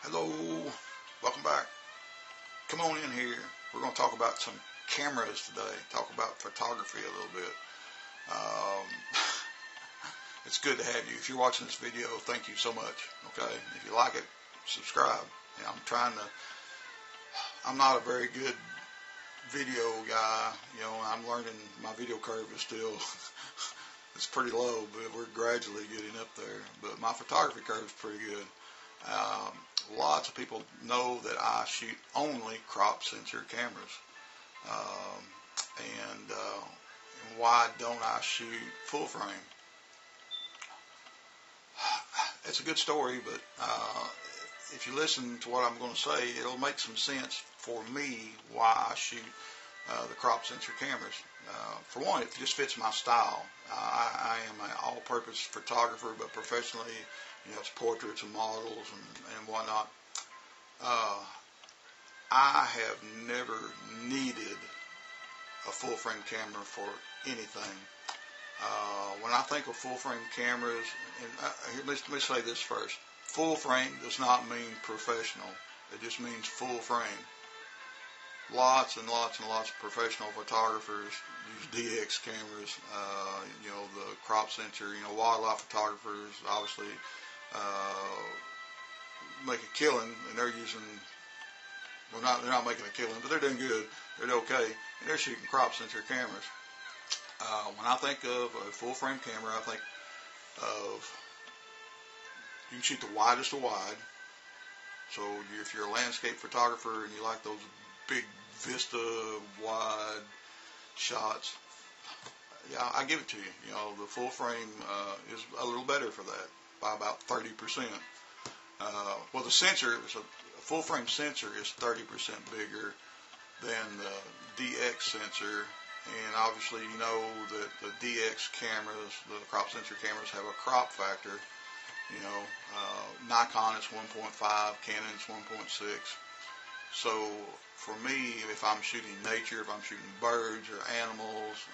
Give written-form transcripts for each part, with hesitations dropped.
Hello, welcome back. Come on in here. We're going to talk about some cameras today, talk about photography a little bit. It's good to have you. If you're watching this video, thank you so much. Okay, if you like it, subscribe. And I'm not a very good video guy. I'm learning. My video curve is still it's pretty low, but we're gradually getting up there. But my photography curve is pretty good. Lots of people know that I shoot only crop sensor cameras. And why don't I shoot full frame? It's a good story, but if you listen to what I'm going to say, it'll make some sense for me why I shoot the crop sensor cameras. For one, it just fits my style. I am an all-purpose photographer, but professionally, it's portraits and models and whatnot. I have never needed a full-frame camera for anything. When I think of full-frame cameras, and let me say this first. Full-frame does not mean professional. It just means full-frame. Lots and lots and lots of professional photographers use DX cameras, the crop sensor, wildlife photographers obviously make a killing, and they're using, they're not making a killing, but they're doing good, they're okay, and they're shooting crop sensor cameras. When I think of a full frame camera, I think of, you can shoot the widest of wide, so if you're a landscape photographer and you like those big vista wide shots, yeah, I give it to you. The full frame is a little better for that by about 30%. Well, the sensor, a full frame sensor is 30% bigger than the DX sensor, and obviously you know that the DX cameras, the crop sensor cameras, have a crop factor. Nikon is 1.5, Canon is 1.6. So for me, if I'm shooting nature, if I'm shooting birds or animals,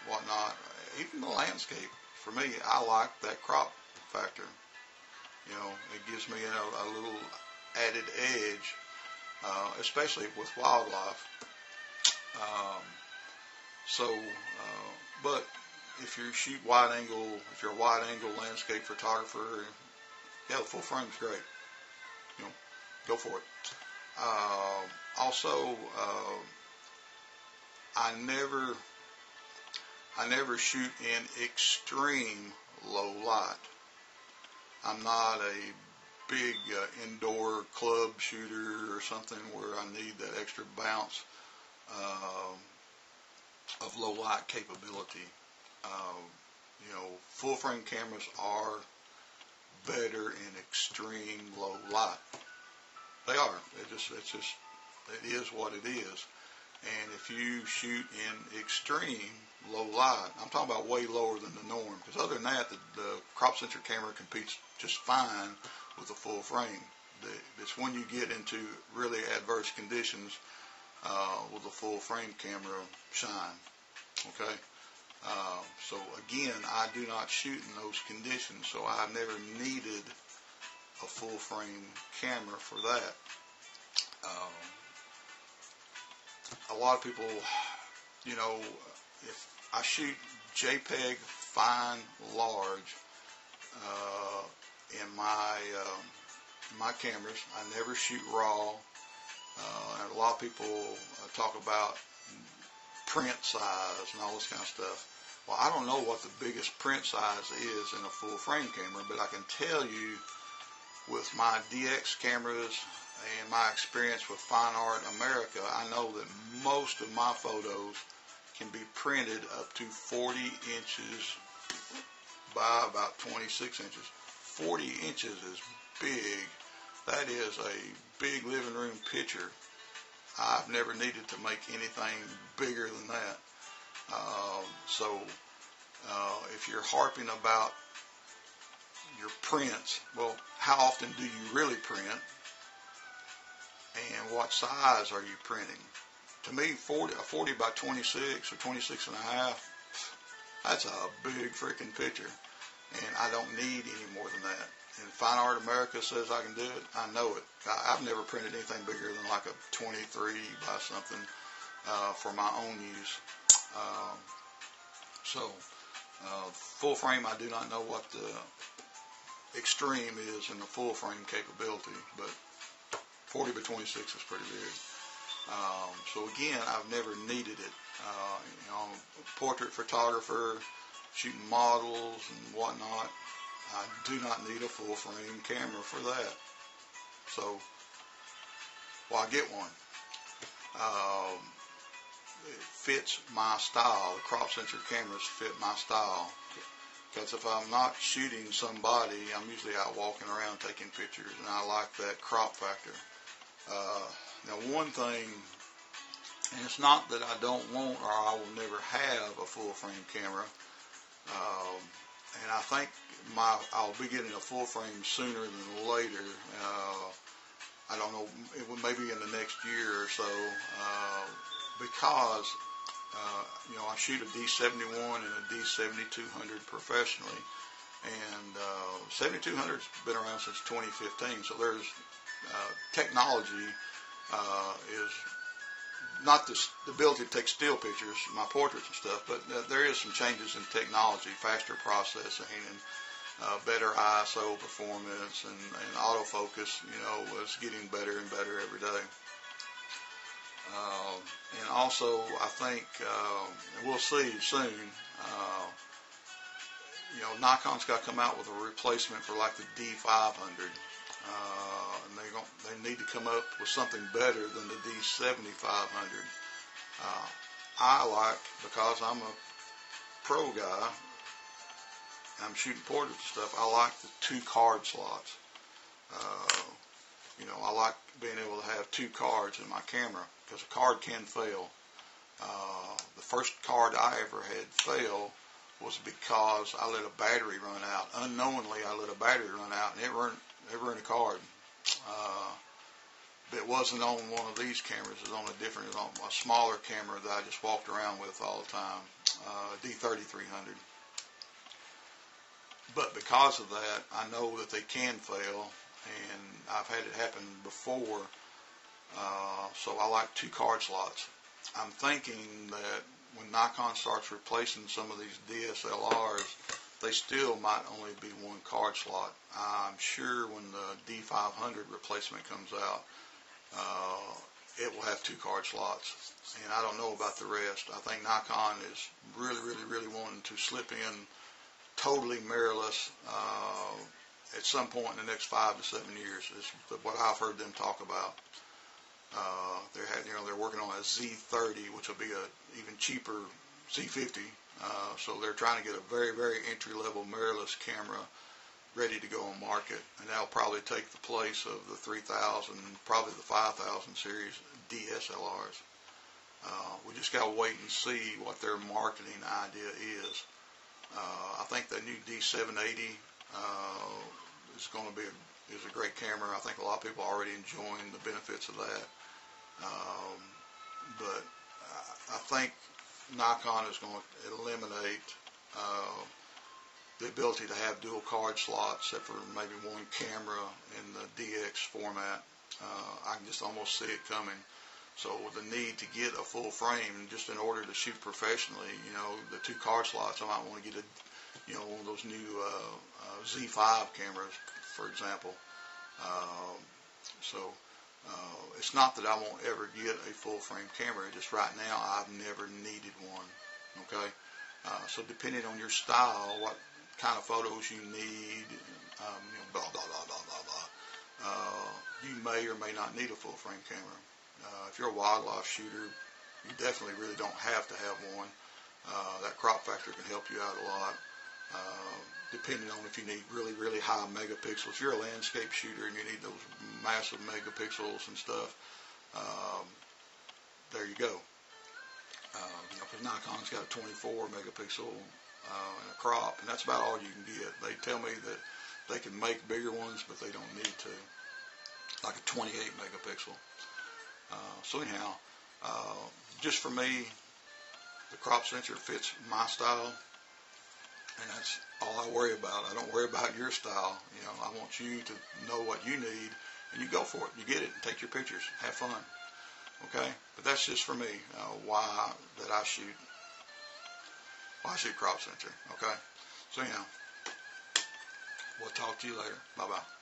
whatnot, even the landscape, for me, I like that crop factor. It gives me a little added edge, especially with wildlife. But if you shoot wide angle, if you're a wide angle landscape photographer, yeah, the full frame's great. Go for it. Also, I never shoot in extreme low light. I'm not a big indoor club shooter or something where I need that extra bounce of low light capability. Full frame cameras are better in extreme low light. They are. It is what it is. And if you shoot in extreme low light, I'm talking about way lower than the norm, because other than that, the crop sensor camera competes just fine with the full frame. It's when you get into really adverse conditions will the full frame camera shine. Okay? So again, I do not shoot in those conditions, so I've never needed a full frame camera for that. A lot of people, if I shoot JPEG fine large in my cameras, I never shoot raw. And a lot of people talk about print size and all this kind of stuff. Well, I don't know what the biggest print size is in a full frame camera, but I can tell you with my DX cameras and my experience with Fine Art America, I know that most of my photos can be printed up to 40 inches by about 26 inches. 40 inches is big. That is a big living room picture. I've never needed to make anything bigger than that. If you're harping about your prints, well, how often do you really print? And what size are you printing? To me, 40 by 26 or 26 and a half, that's a big freaking picture. And I don't need any more than that. and Fine Art America says I can do it, I know it. I've never printed anything bigger than like a 23 by something for my own use. Um, so full frame, I do not know what the extreme is in the full frame capability, but 40 by 26 is pretty big. So again, I've never needed it. I'm a portrait photographer, shooting models and whatnot. I do not need a full frame camera for that. So, I get one. It fits my style. The crop sensor cameras fit my style. Because if I'm not shooting somebody, I'm usually out walking around taking pictures, and I like that crop factor. Now, one thing, and it's not that I don't want or I will never have a full frame camera, and I think I'll be getting a full frame sooner than later. I don't know, maybe in the next year or so, because I shoot a D71 and a D7200 professionally, and 7200's been around since 2015. So there's technology is not the ability to take still pictures, my portraits and stuff, but there is some changes in technology, faster processing and better ISO performance, and autofocus, is getting better and better every day. And also, I think, and we'll see soon, Nikon's got to come out with a replacement for like the D500. And they need to come up with something better than the D7500. Because I'm a pro guy, I'm shooting portraits and stuff, I like the 2 card slots. I like being able to have 2 cards in my camera, because a card can fail. The first card I ever had fail was because I let a battery run out. Unknowingly, I let a battery run out, and it ruined a card. But it wasn't on one of these cameras. It was on a smaller camera that I just walked around with all the time, D3300. But because of that, I know that they can fail, and I've had it happen before. So I like 2 card slots. I'm thinking that when Nikon starts replacing some of these DSLRs, they still might only be 1 card slot. I'm sure when the D500 replacement comes out, it will have 2 card slots. And I don't know about the rest. I think Nikon is really, really, really wanting to slip in totally mirrorless at some point in the next 5 to 7 years, is what I've heard them talk about. They're working on a Z30, which will be a even cheaper Z50. So they're trying to get a very, very entry-level mirrorless camera ready to go on market, and that'll probably take the place of the 3000, probably the 5000 series DSLRs. We just got to wait and see what their marketing idea is. I think the new D780 is going to be a great camera. I think a lot of people are already enjoying the benefits of that. But I think Nikon is going to eliminate the ability to have dual card slots, except for maybe 1 camera in the DX format. I can just almost see it coming. So with the need to get a full frame, just in order to shoot professionally, the 2 card slots, I might want to get one of those new Z5 cameras, for example. It's not that I won't ever get a full frame camera, just right now I've never needed one. Okay? So depending on your style, what kind of photos you need, blah, blah, blah, blah, blah, blah, you may or may not need a full frame camera. If you're a wildlife shooter, you definitely really don't have to have one. That crop factor can help you out a lot. Depending on if you need really, really high megapixels. If you're a landscape shooter and you need those massive megapixels and stuff, there you go. Because Nikon's got a 24 megapixel and a crop, and that's about all you can get. They tell me that they can make bigger ones, but they don't need to, like a 28 megapixel. So anyhow, just for me, the crop sensor fits my style. And that's all I worry about. I don't worry about your style. You know, I want you to know what you need, and you go for it. You get it and take your pictures. Have fun. Okay? But that's just for me. Why I shoot crop sensor. Okay? So, we'll talk to you later. Bye-bye.